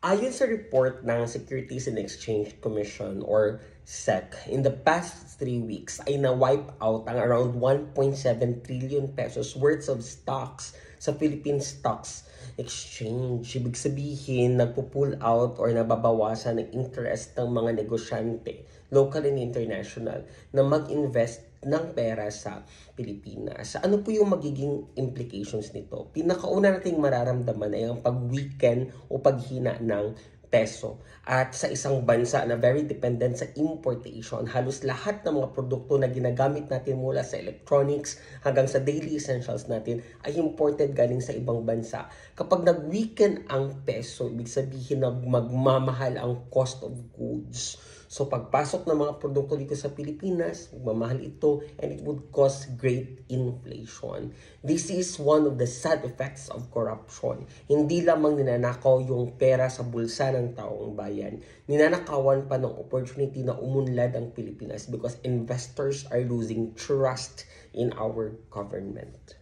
Ayon sa report ng Securities and Exchange Commission or SEC, in the past 3 weeks ay na-wipe out ang around 1.7 trillion pesos worth of stocks sa Philippine Stocks Exchange. Ibig sabihin, nagpo-pull out or nababawasan ng interest ng mga negosyante, local and international, na mag-invest ng pera sa Pilipinas. Ano po yung magiging implications nito? Pinakauna nating mararamdaman ay ang pag-weaken o paghina ng peso. At sa isang bansa na very dependent sa importation, halos lahat ng mga produkto na ginagamit natin mula sa electronics hanggang sa daily essentials natin ay imported galing sa ibang bansa. Kapag nag-weaken ang peso, ibig sabihin na magmamahal ang cost of goods. So pagpasok ng mga produkto dito sa Pilipinas, magmamahal ito and it would cause great inflation. This is one of the sad effects of corruption. Hindi lamang ninanakaw yung pera sa bulsa ng taong bayan, ninanakawan pa ng opportunity na umunlad ang Pilipinas because investors are losing trust in our government.